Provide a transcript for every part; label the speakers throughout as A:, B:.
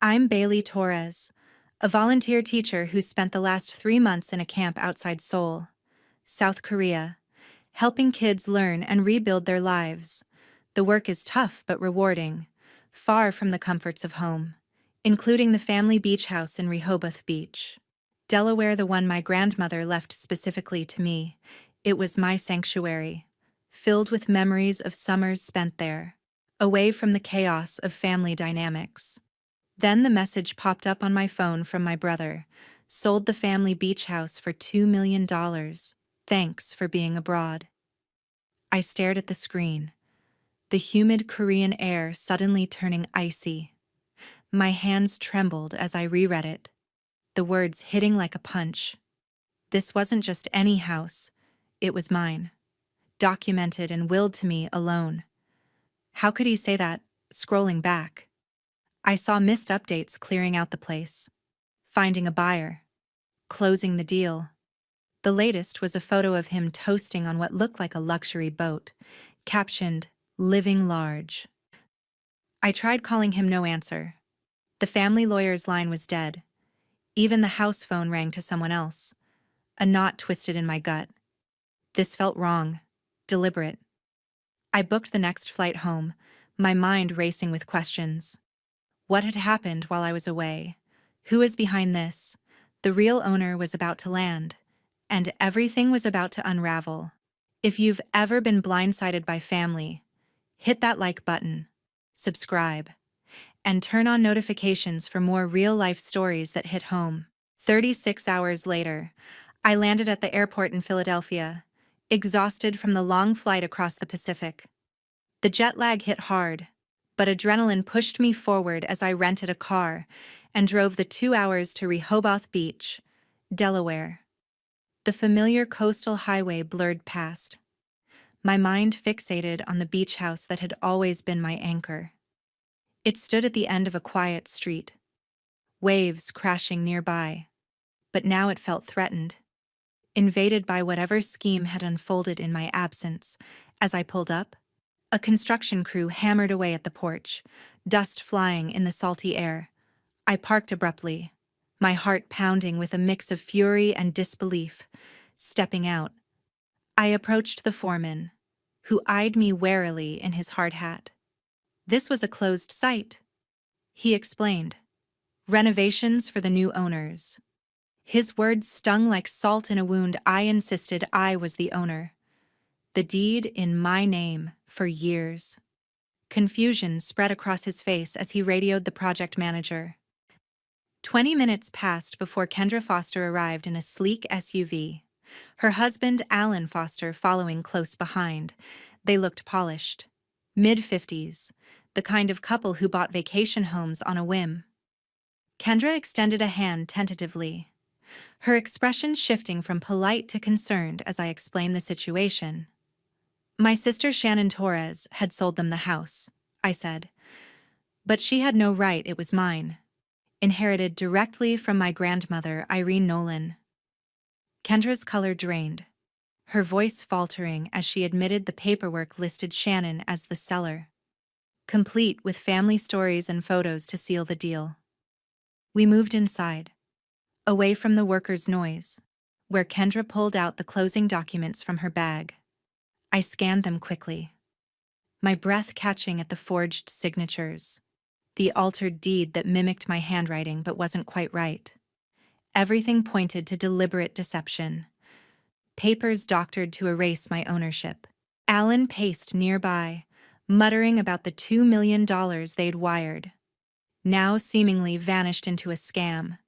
A: I'm Bailey Torres, a volunteer teacher who spent the last 3 months in a camp outside Seoul, South Korea, helping kids learn and rebuild their lives. The work is tough but rewarding, far from the comforts of home, including the family beach house in Rehoboth Beach, Delaware, the one my grandmother left specifically to me. It was my sanctuary, filled with memories of summers spent there, away from the chaos of family dynamics. Then the message popped up on my phone from my brother. Sold the family beach house for $2 million. Thanks for being abroad. I stared at the screen, the humid Korean air suddenly turning icy. My hands trembled as I reread it, the words hitting like a punch. This wasn't just any house, it was mine, documented and willed to me alone. How could he say that, scrolling back? I saw missed updates clearing out the place, finding a buyer, closing the deal. The latest was a photo of him toasting on what looked like a luxury boat, captioned, "Living large." I tried calling him, no answer. The family lawyer's line was dead. Even the house phone rang to someone else. A knot twisted in my gut. This felt wrong, deliberate. I booked the next flight home, my mind racing with questions. What had happened while I was away? Who is behind this? The real owner was about to land, and everything was about to unravel. If you've ever been blindsided by family, hit that like button, subscribe, and turn on notifications for more real-life stories that hit home. 36 hours later, I landed at the airport in Philadelphia, exhausted from the long flight across the Pacific. The jet lag hit hard, but adrenaline pushed me forward as I rented a car and drove the 2 hours to Rehoboth Beach, Delaware. The familiar coastal highway blurred past, my mind fixated on the beach house that had always been my anchor. It stood at the end of a quiet street, waves crashing nearby, but now it felt threatened, invaded by whatever scheme had unfolded in my absence. As I pulled up, a construction crew hammered away at the porch, dust flying in the salty air. I parked abruptly, my heart pounding with a mix of fury and disbelief. Stepping out, I approached the foreman, who eyed me warily in his hard hat. This was a closed site, he explained. Renovations for the new owners. His words stung like salt in a wound. I insisted I was the owner. The deed in my name for years. Confusion spread across his face as he radioed the project manager. 20 minutes passed before Kendra Foster arrived in a sleek SUV, her husband Alan Foster following close behind. They looked polished, mid-50s, the kind of couple who bought vacation homes on a whim. Kendra extended a hand tentatively, her expression shifting from polite to concerned as I explained the situation. My sister Shannon Torres had sold them the house, I said. But she had no right, it was mine. Inherited directly from my grandmother, Irene Nolan. Kendra's color drained, her voice faltering as she admitted the paperwork listed Shannon as the seller, complete with family stories and photos to seal the deal. We moved inside, away from the workers' noise, where Kendra pulled out the closing documents from her bag. I scanned them quickly, my breath catching at the forged signatures, the altered deed that mimicked my handwriting but wasn't quite right. Everything pointed to deliberate deception. Papers doctored to erase my ownership. Alan paced nearby, muttering about the $2 million they'd wired, now seemingly vanished into a scam.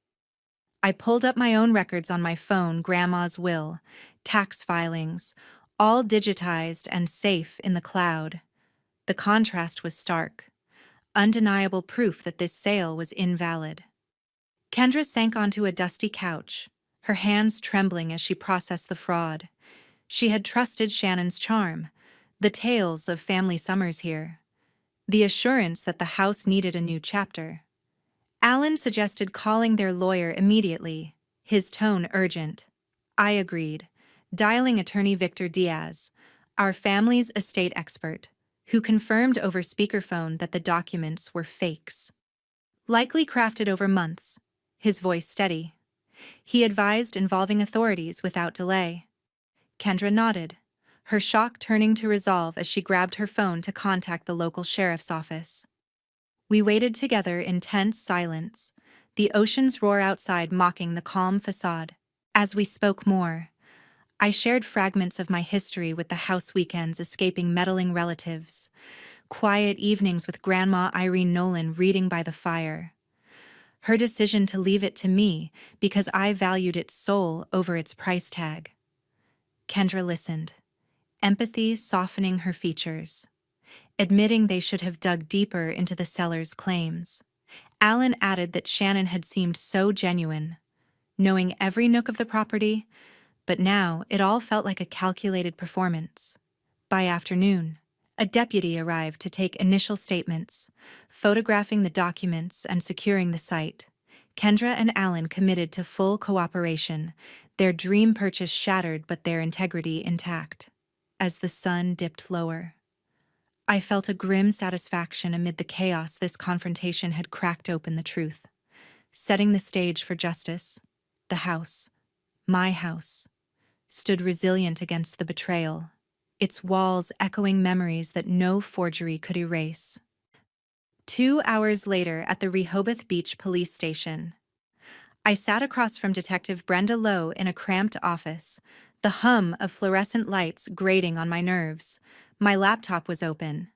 A: I pulled up my own records on my phone, Grandma's will, tax filings, all digitized and safe in the cloud. The contrast was stark, undeniable proof that this sale was invalid. Kendra sank onto a dusty couch, her hands trembling as she processed the fraud. She had trusted Shannon's charm, the tales of family summers here, the assurance that the house needed a new chapter. Alan suggested calling their lawyer immediately, his tone urgent. I agreed, dialing attorney Victor Diaz, our family's estate expert, who confirmed over speakerphone that the documents were fakes. Likely crafted over months, his voice steady. He advised involving authorities without delay. Kendra nodded, her shock turning to resolve as she grabbed her phone to contact the local sheriff's office. We waited together in tense silence, the ocean's roar outside mocking the calm facade. As we spoke more, I shared fragments of my history with the house weekends escaping meddling relatives, quiet evenings with Grandma Irene Nolan reading by the fire. Her decision to leave it to me because I valued its soul over its price tag. Kendra listened, empathy softening her features, admitting they should have dug deeper into the seller's claims. Alan added that Shannon had seemed so genuine, knowing every nook of the property, but now it all felt like a calculated performance. By afternoon, a deputy arrived to take initial statements, photographing the documents and securing the site. Kendra and Alan committed to full cooperation, their dream purchase shattered but their integrity intact. As the sun dipped lower, I felt a grim satisfaction amid the chaos. This confrontation had cracked open the truth, setting the stage for justice. The house, my house, stood resilient against the betrayal, its walls echoing memories that no forgery could erase. 2 hours later at the Rehoboth Beach police station, I sat across from Detective Brenda Lowe in a cramped office, the hum of fluorescent lights grating on my nerves. My laptop was open,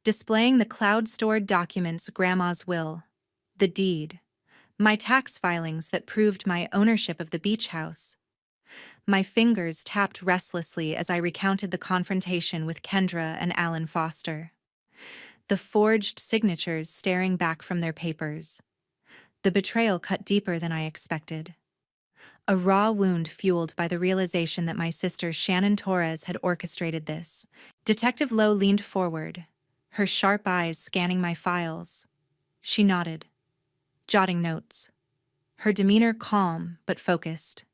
A: displaying the cloud-stored documents, Grandma's will, the deed, my tax filings that proved my ownership of the beach house. My fingers tapped restlessly as I recounted the confrontation with Kendra and Alan Foster, the forged signatures staring back from their papers. The betrayal cut deeper than I expected. A raw wound fueled by the realization that my sister Shannon Torres had orchestrated this. Detective Lowe leaned forward, her sharp eyes scanning my files. She nodded, jotting notes, her demeanor calm but focused,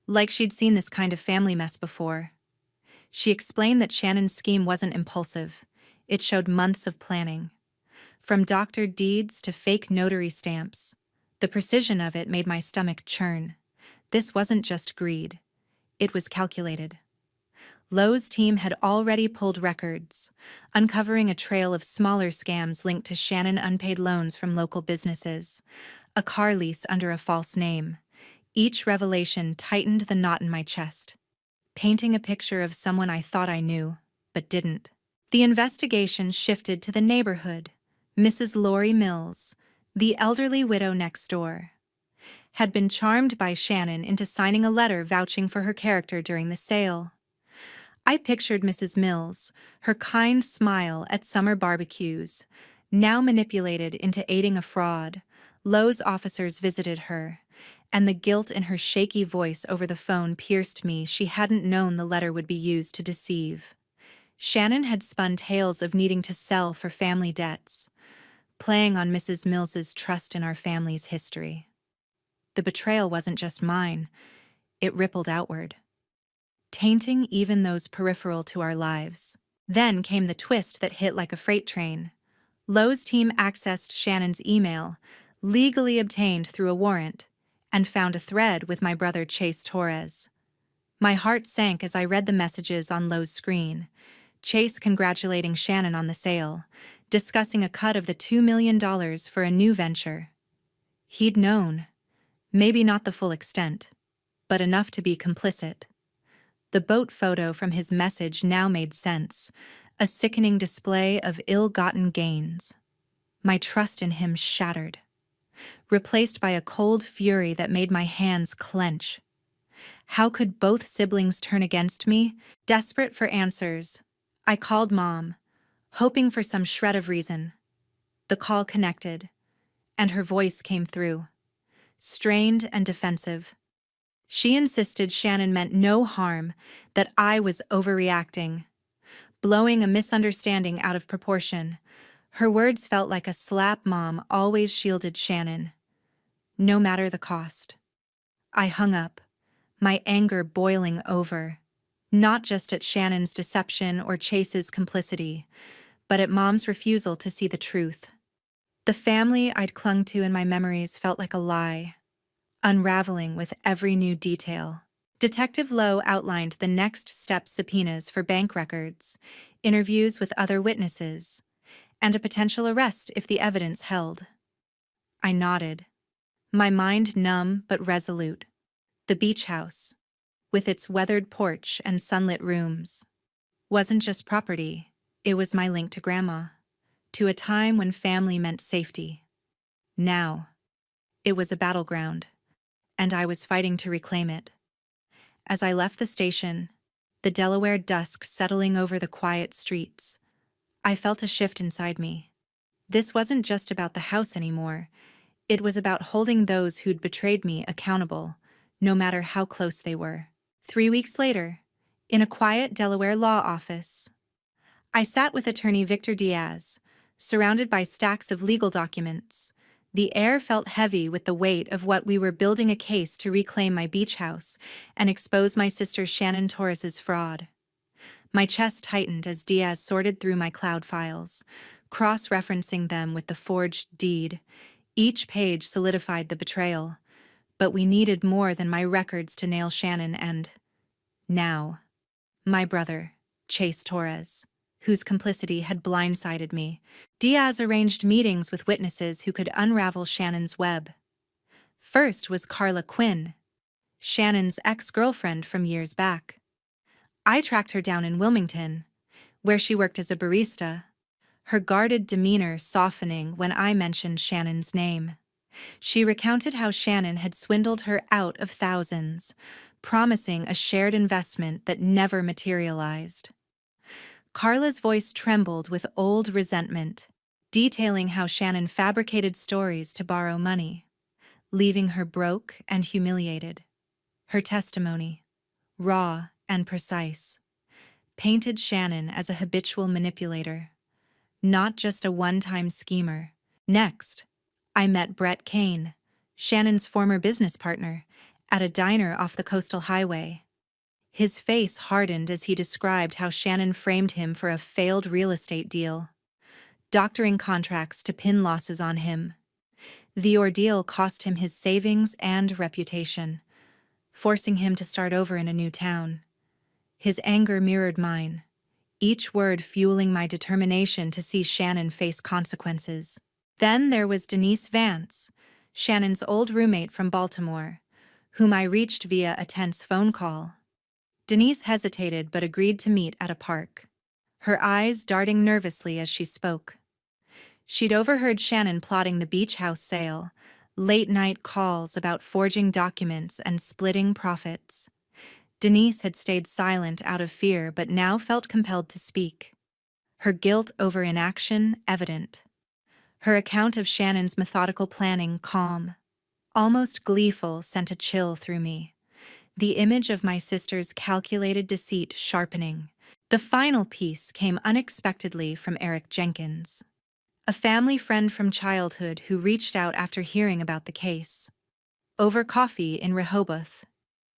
A: like she'd seen this kind of family mess before. She explained that Shannon's scheme wasn't impulsive. It showed months of planning. From doctored deeds to fake notary stamps, the precision of it made my stomach churn. This wasn't just greed. It was calculated. Lowe's team had already pulled records, uncovering a trail of smaller scams linked to Shannon unpaid loans from local businesses, a car lease under a false name. Each revelation tightened the knot in my chest, painting a picture of someone I thought I knew, but didn't. The investigation shifted to the neighborhood. Mrs. Lori Mills, the elderly widow next door, had been charmed by Shannon into signing a letter vouching for her character during the sale. I pictured Mrs. Mills, her kind smile at summer barbecues, now manipulated into aiding a fraud. Lowe's officers visited her, and the guilt in her shaky voice over the phone pierced me. She hadn't known the letter would be used to deceive. Shannon had spun tales of needing to sell for family debts, playing on Mrs. Mills's trust in our family's history. The betrayal wasn't just mine, it rippled outward, tainting even those peripheral to our lives. Then came the twist that hit like a freight train. Lowe's team accessed Shannon's email, legally obtained through a warrant, and found a thread with my brother Chase Torres. My heart sank as I read the messages on Lowe's screen. Chase congratulating Shannon on the sale, discussing a cut of the $2 million for a new venture. He'd known, maybe not the full extent, but enough to be complicit. The boat photo from his message now made sense, a sickening display of ill-gotten gains. My trust in him shattered, replaced by a cold fury that made my hands clench. How could both siblings turn against me? Desperate for answers, I called Mom, hoping for some shred of reason. The call connected, and her voice came through, strained and defensive. She insisted Shannon meant no harm, that I was overreacting, blowing a misunderstanding out of proportion. Her words felt like a slap. Mom always shielded Shannon, no matter the cost. I hung up, my anger boiling over, not just at Shannon's deception or Chase's complicity, but at Mom's refusal to see the truth. The family I'd clung to in my memories felt like a lie, unraveling with every new detail. Detective Lowe outlined the next step subpoenas for bank records, interviews with other witnesses, and a potential arrest if the evidence held. I nodded, my mind numb but resolute. The beach house, with its weathered porch and sunlit rooms, wasn't just property, it was my link to Grandma, to a time when family meant safety. Now, it was a battleground, and I was fighting to reclaim it. As I left the station, the Delaware dusk settling over the quiet streets, I felt a shift inside me. This wasn't just about the house anymore, it was about holding those who'd betrayed me accountable, no matter how close they were. 3 weeks later, in a quiet Delaware law office, I sat with attorney Victor Diaz, surrounded by stacks of legal documents. The air felt heavy with the weight of what we were building, a case to reclaim my beach house and expose my sister Shannon Torres's fraud. My chest tightened as Diaz sorted through my cloud files, cross-referencing them with the forged deed. Each page solidified the betrayal, but we needed more than my records to nail Shannon and, now, my brother, Chase Torres, whose complicity had blindsided me. Diaz arranged meetings with witnesses who could unravel Shannon's web. First was Carla Quinn, Shannon's ex-girlfriend from years back. I tracked her down in Wilmington, where she worked as a barista, her guarded demeanor softening when I mentioned Shannon's name. She recounted how Shannon had swindled her out of thousands, promising a shared investment that never materialized. Carla's voice trembled with old resentment, detailing how Shannon fabricated stories to borrow money, leaving her broke and humiliated. Her testimony, raw and precise, painted Shannon as a habitual manipulator, not just a one-time schemer. Next, I met Brett Kane, Shannon's former business partner, at a diner off the coastal highway. His face hardened as he described how Shannon framed him for a failed real estate deal, doctoring contracts to pin losses on him. The ordeal cost him his savings and reputation, forcing him to start over in a new town. His anger mirrored mine, each word fueling my determination to see Shannon face consequences. Then there was Denise Vance, Shannon's old roommate from Baltimore, whom I reached via a tense phone call. Denise hesitated but agreed to meet at a park, her eyes darting nervously as she spoke. She'd overheard Shannon plotting the beach house sale, late-night calls about forging documents and splitting profits. Denise had stayed silent out of fear but now felt compelled to speak, her guilt over inaction evident. Her account of Shannon's methodical planning calm, almost gleeful, sent a chill through me, the image of my sister's calculated deceit sharpening. The final piece came unexpectedly from Eric Jenkins, a family friend from childhood who reached out after hearing about the case. Over coffee in Rehoboth,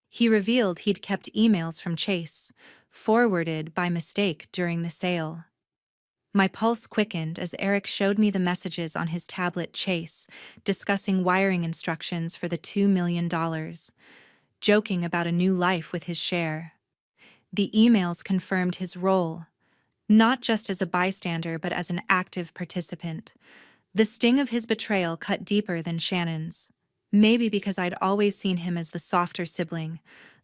A: he revealed he'd kept emails from Chase, forwarded by mistake during the sale. My pulse quickened as Eric showed me the messages on his tablet Chase, discussing wiring instructions for the $2 million, joking about a new life with his share. The emails confirmed his role, not just as a bystander but as an active participant. The sting of his betrayal cut deeper than Shannon's, maybe because I'd always seen him as the softer sibling,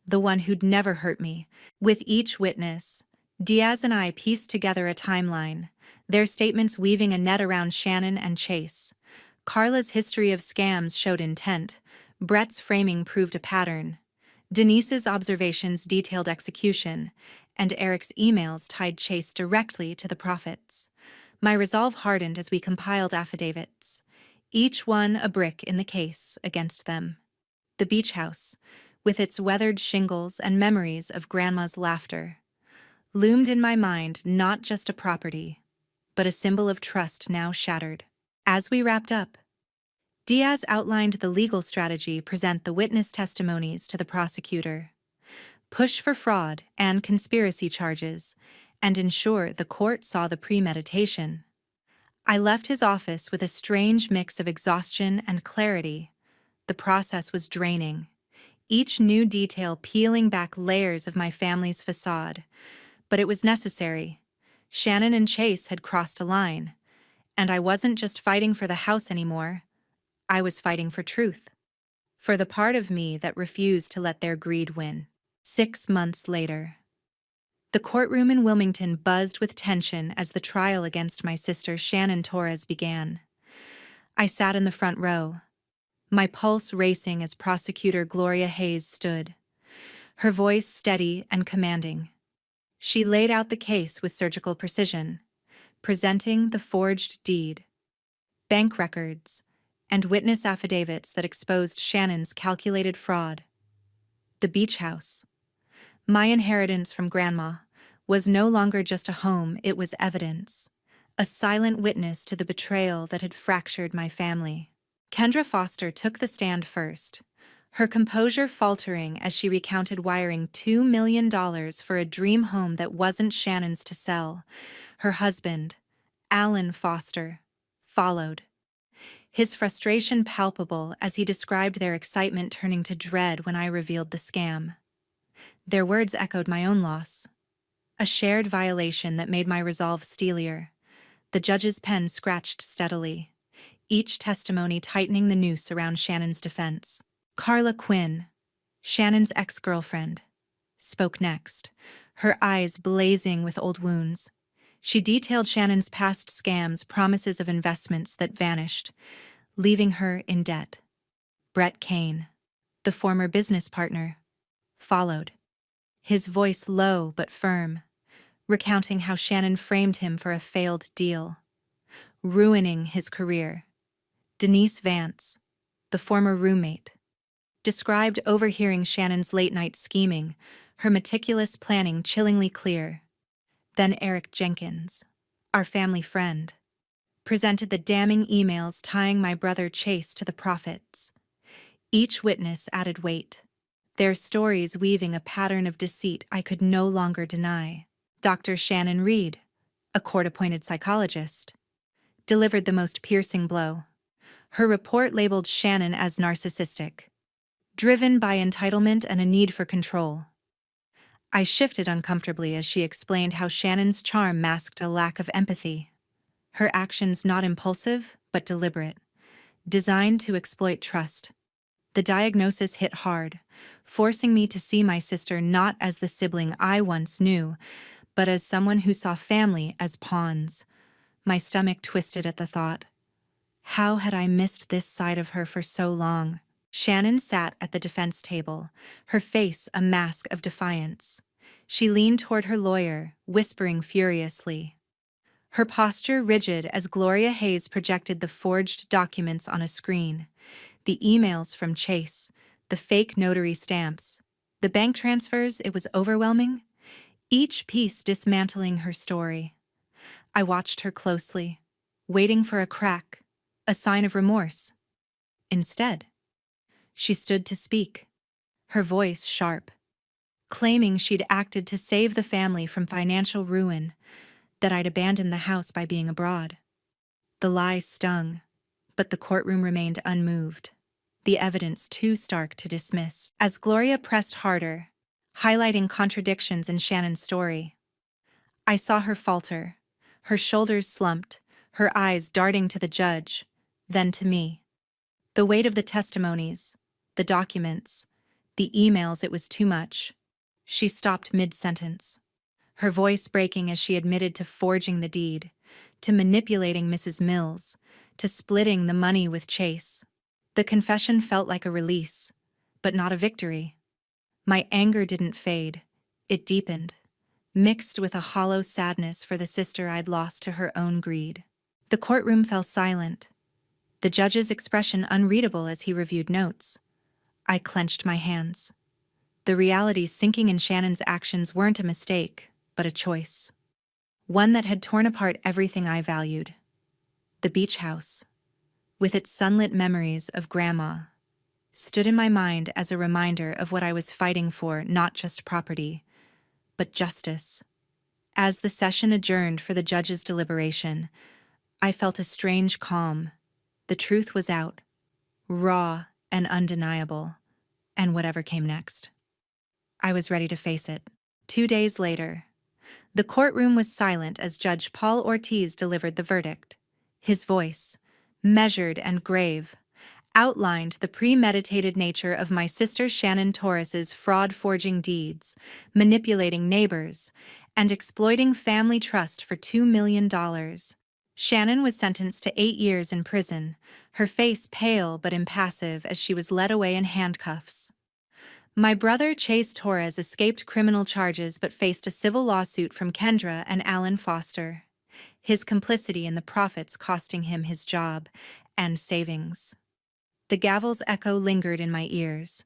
A: the one who'd never hurt me. With each witness, Diaz and I pieced together a timeline, their statements weaving a net around Shannon and Chase. Carla's history of scams showed intent, Brett's framing proved a pattern, Denise's observations detailed execution, and Eric's emails tied Chase directly to the profits. My resolve hardened as we compiled affidavits, each one a brick in the case against them. The beach house, with its weathered shingles and memories of Grandma's laughter, loomed in my mind not just a property, but a symbol of trust now shattered. As we wrapped up, Diaz outlined the legal strategy: present the witness testimonies to the prosecutor, push for fraud and conspiracy charges, and ensure the court saw the premeditation. I left his office with a strange mix of exhaustion and clarity. The process was draining, each new detail peeling back layers of my family's facade. But it was necessary. Shannon and Chase had crossed a line, and I wasn't just fighting for the house anymore. I was fighting for truth. For the part of me that refused to let their greed win. 6 months later. The courtroom in Wilmington buzzed with tension as the trial against my sister Shannon Torres began. I sat in the front row, my pulse racing as prosecutor Gloria Hayes stood, her voice steady and commanding. She laid out the case with surgical precision, presenting the forged deed, bank records, and witness affidavits that exposed Shannon's calculated fraud. The beach house, my inheritance from Grandma, was no longer just a home, it was evidence, a silent witness to the betrayal that had fractured my family. Kendra Foster took the stand first, her composure faltering as she recounted wiring $2 million for a dream home that wasn't Shannon's to sell. Her husband, Alan Foster, followed, his frustration palpable as he described their excitement turning to dread when I revealed the scam. Their words echoed my own loss, a shared violation that made my resolve steelier. The judge's pen scratched steadily, each testimony tightening the noose around Shannon's defense. Carla Quinn, Shannon's ex-girlfriend, spoke next, her eyes blazing with old wounds. She detailed Shannon's past scams, promises of investments that vanished, leaving her in debt. Brett Kane, the former business partner, followed, his voice low but firm, recounting how Shannon framed him for a failed deal, ruining his career. Denise Vance, the former roommate, described overhearing Shannon's late-night scheming, her meticulous planning chillingly clear. Then Eric Jenkins, our family friend, presented the damning emails tying my brother Chase to the profits. Each witness added weight, their stories weaving a pattern of deceit I could no longer deny. Dr. Shannon Reed, a court-appointed psychologist, delivered the most piercing blow. Her report labeled Shannon as narcissistic, driven by entitlement and a need for control. I shifted uncomfortably as she explained how Shannon's charm masked a lack of empathy, her actions not impulsive but deliberate, designed to exploit trust. The diagnosis hit hard, forcing me to see my sister not as the sibling I once knew, but as someone who saw family as pawns. My stomach twisted at the thought. How had I missed this side of her for so long? Shannon sat at the defense table, her face a mask of defiance. She leaned toward her lawyer, whispering furiously, her posture rigid as Gloria Hayes projected the forged documents on a screen. The emails from Chase, the fake notary stamps, the bank transfers, it was overwhelming, each piece dismantling her story. I watched her closely, waiting for a crack, a sign of remorse. Instead, she stood to speak, her voice sharp, claiming she'd acted to save the family from financial ruin, that I'd abandoned the house by being abroad. The lie stung, but the courtroom remained unmoved, the evidence too stark to dismiss. As Gloria pressed harder, highlighting contradictions in Shannon's story, I saw her falter, her shoulders slumped, her eyes darting to the judge, then to me. The weight of the testimonies, the documents, the emails, it was too much. She stopped mid-sentence, her voice breaking as she admitted to forging the deed, to manipulating Mrs. Mills, to splitting the money with Chase. The confession felt like a release, but not a victory. My anger didn't fade, it deepened, mixed with a hollow sadness for the sister I'd lost to her own greed. The courtroom fell silent, the judge's expression unreadable as he reviewed notes. I clenched my hands. The realities sinking in Shannon's actions weren't a mistake, but a choice. One that had torn apart everything I valued. The beach house, with its sunlit memories of Grandma, stood in my mind as a reminder of what I was fighting for, not just property, but justice. As the session adjourned for the judge's deliberation, I felt a strange calm. The truth was out, raw and undeniable, and whatever came next, I was ready to face it. 2 days later, the courtroom was silent as Judge Paul Ortiz delivered the verdict. His voice, measured and grave, outlined the premeditated nature of my sister Shannon Torres's fraud-forging deeds, manipulating neighbors, and exploiting family trust for $2 million. Shannon was sentenced to 8 years in prison, her face pale but impassive as she was led away in handcuffs. My brother Chase Torres escaped criminal charges but faced a civil lawsuit from Kendra and Alan Foster, his complicity in the profits costing him his job and savings. The gavel's echo lingered in my ears,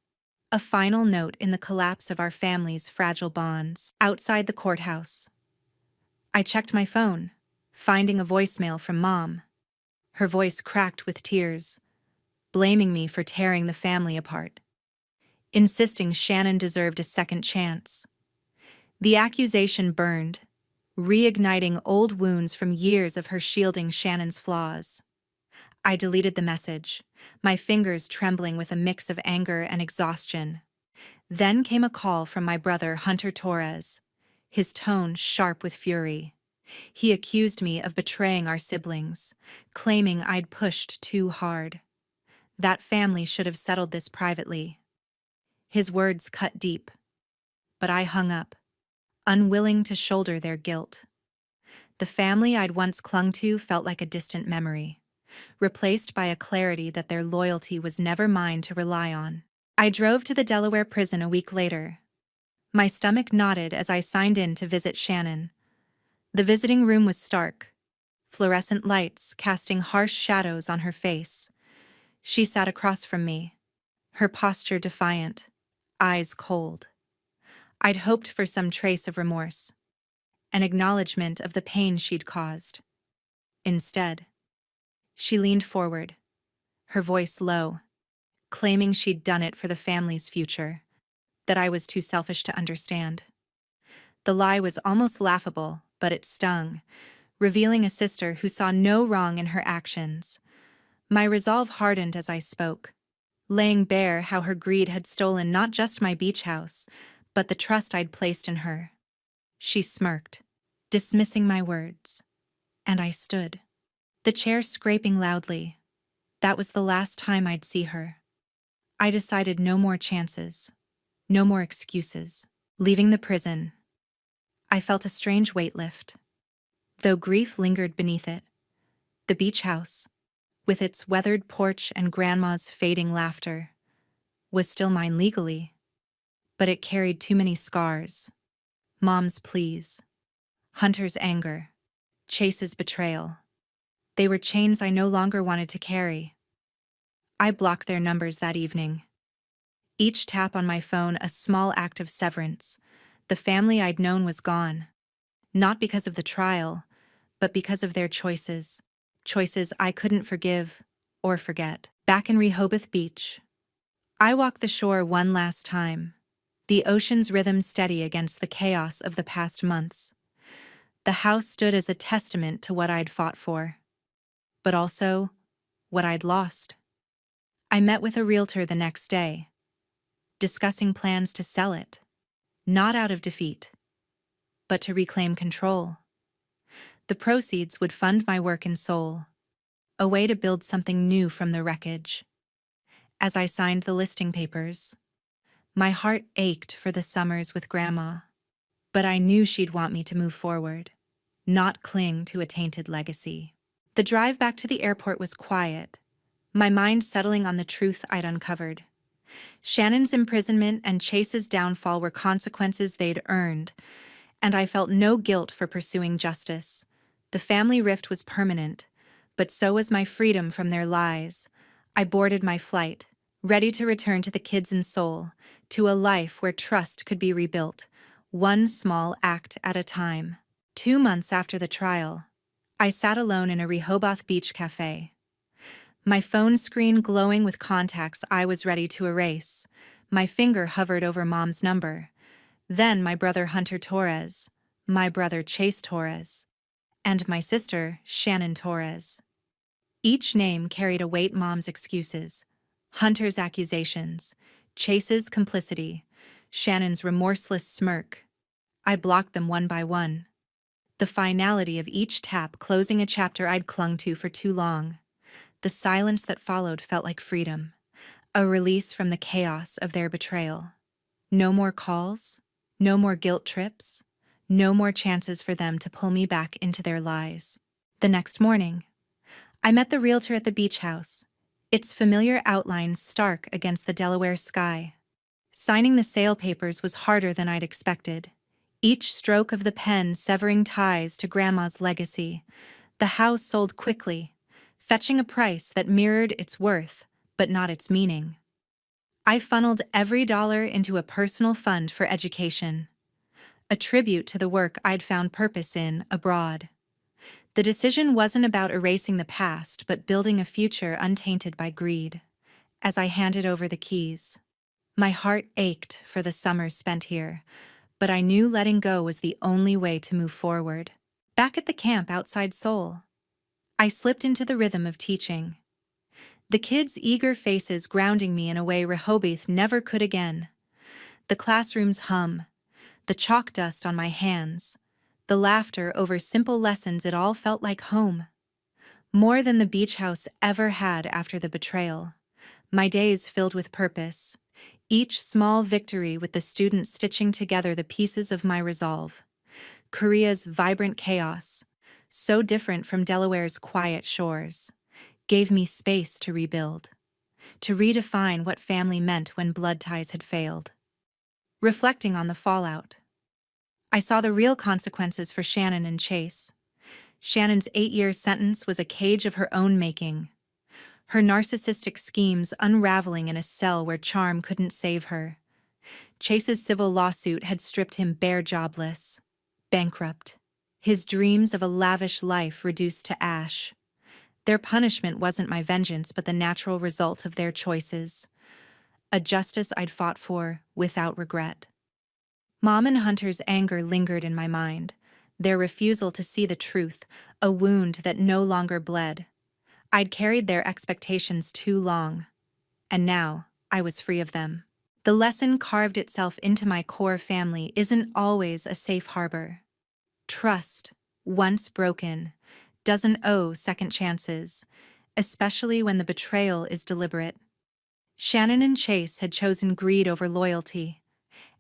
A: a final note in the collapse of our family's fragile bonds. Outside the courthouse, I checked my phone, finding a voicemail from Mom. Her voice cracked with tears, blaming me for tearing the family apart, insisting Shannon deserved a second chance. The accusation burned, reigniting old wounds from years of her shielding Shannon's flaws. I deleted the message, my fingers trembling with a mix of anger and exhaustion. Then came a call from my brother Hunter Torres, his tone sharp with fury. He accused me of betraying our siblings, claiming I'd pushed too hard. That family should have settled this privately. His words cut deep, but I hung up, unwilling to shoulder their guilt. The family I'd once clung to felt like a distant memory, replaced by a clarity that their loyalty was never mine to rely on. I drove to the Delaware prison a week later. My stomach knotted as I signed in to visit Shannon. The visiting room was stark, fluorescent lights casting harsh shadows on her face. She sat across from me, her posture defiant, eyes cold. I'd hoped for some trace of remorse, an acknowledgement of the pain she'd caused. Instead, she leaned forward, her voice low, claiming she'd done it for the family's future, that I was too selfish to understand. The lie was almost laughable, but it stung, revealing a sister who saw no wrong in her actions. My resolve hardened as I spoke, laying bare how her greed had stolen not just my beach house, but the trust I'd placed in her. She smirked, dismissing my words, and I stood, the chair scraping loudly. That was the last time I'd see her. I decided no more chances, no more excuses. Leaving the prison, I felt a strange weight lift, though grief lingered beneath it. The beach house, with its weathered porch and Grandma's fading laughter, was still mine legally, but it carried too many scars. Mom's pleas, Hunter's anger, Chase's betrayal. They were chains I no longer wanted to carry. I blocked their numbers that evening. Each tap on my phone a small act of severance. The family I'd known was gone, not because of the trial, but because of their choices. Choices I couldn't forgive or forget. Back in Rehoboth Beach, I walked the shore one last time, the ocean's rhythm steady against the chaos of the past months. The house stood as a testament to what I'd fought for, but also what I'd lost. I met with a realtor the next day, discussing plans to sell it, not out of defeat, but to reclaim control. The proceeds would fund my work in soul, a way to build something new from the wreckage. As I signed the listing papers, my heart ached for the summers with Grandma, but I knew she'd want me to move forward, not cling to a tainted legacy. The drive back to the airport was quiet, my mind settling on the truth I'd uncovered. Shannon's imprisonment and Chase's downfall were consequences they'd earned, and I felt no guilt for pursuing justice. The family rift was permanent, but so was my freedom from their lies. I boarded my flight, ready to return to the kids in Seoul, to a life where trust could be rebuilt, one small act at a time. 2 months after the trial, I sat alone in a Rehoboth Beach cafe, my phone screen glowing with contacts I was ready to erase. My finger hovered over Mom's number, then my brother Hunter Torres, my brother Chase Torres, and my sister, Shannon Torres. Each name carried a weight: Mom's excuses, Hunter's accusations, Chase's complicity, Shannon's remorseless smirk. I blocked them one by one, the finality of each tap closing a chapter I'd clung to for too long. The silence that followed felt like freedom, a release from the chaos of their betrayal. No more calls, no more guilt trips, no more chances for them to pull me back into their lies. The next morning, I met the realtor at the beach house, its familiar outline stark against the Delaware sky. Signing the sale papers was harder than I'd expected, each stroke of the pen severing ties to Grandma's legacy. The house sold quickly, fetching a price that mirrored its worth, but not its meaning. I funneled every dollar into a personal fund for education, a tribute to the work I'd found purpose in abroad. The decision wasn't about erasing the past, but building a future untainted by greed. As I handed over the keys, my heart ached for the summers spent here, but I knew letting go was the only way to move forward. Back at the camp outside Seoul, I slipped into the rhythm of teaching, the kids' eager faces grounding me in a way Rehoboth never could again. The classroom's hum, the chalk dust on my hands, the laughter over simple lessons, it all felt like home. More than the beach house ever had after the betrayal. My days filled with purpose, each small victory with the students stitching together the pieces of my resolve. Korea's vibrant chaos, so different from Delaware's quiet shores, gave me space to rebuild, to redefine what family meant when blood ties had failed. Reflecting on the fallout, I saw the real consequences for Shannon and Chase. Shannon's 8-year sentence was a cage of her own making, her narcissistic schemes unraveling in a cell where charm couldn't save her. Chase's civil lawsuit had stripped him bare, jobless, bankrupt, his dreams of a lavish life reduced to ash. Their punishment wasn't my vengeance, but the natural result of their choices, a justice I'd fought for without regret. Mom and Hunter's anger lingered in my mind, their refusal to see the truth, a wound that no longer bled. I'd carried their expectations too long, and now I was free of them. The lesson carved itself into my core: family isn't always a safe harbor. Trust, once broken, doesn't owe second chances, especially when the betrayal is deliberate. Shannon and Chase had chosen greed over loyalty,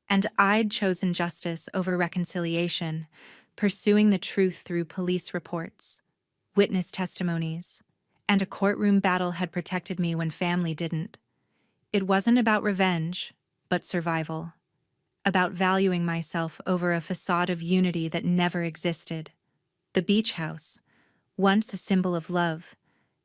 A: and I'd chosen justice over reconciliation, pursuing the truth through police reports, witness testimonies, and a courtroom battle had protected me when family didn't. It wasn't about revenge, but survival, about valuing myself over a facade of unity that never existed. The beach house, once a symbol of love,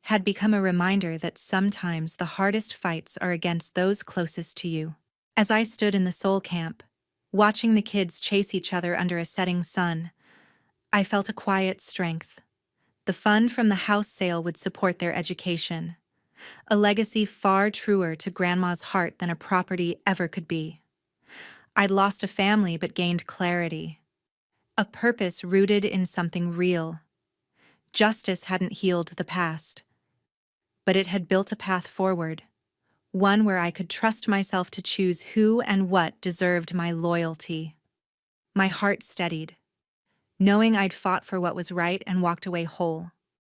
A: had become a reminder that sometimes the hardest fights are against those closest to you. As I stood in the Seoul camp, watching the kids chase each other under a setting sun, I felt a quiet strength. The fund from the house sale would support their education, a legacy far truer to Grandma's heart than a property ever could be. I'd lost a family but gained clarity, a purpose rooted in something real. Justice hadn't healed the past, but it had built a path forward, one where I could trust myself to choose who and what deserved my loyalty. My heart steadied, knowing I'd fought for what was right and walked away whole.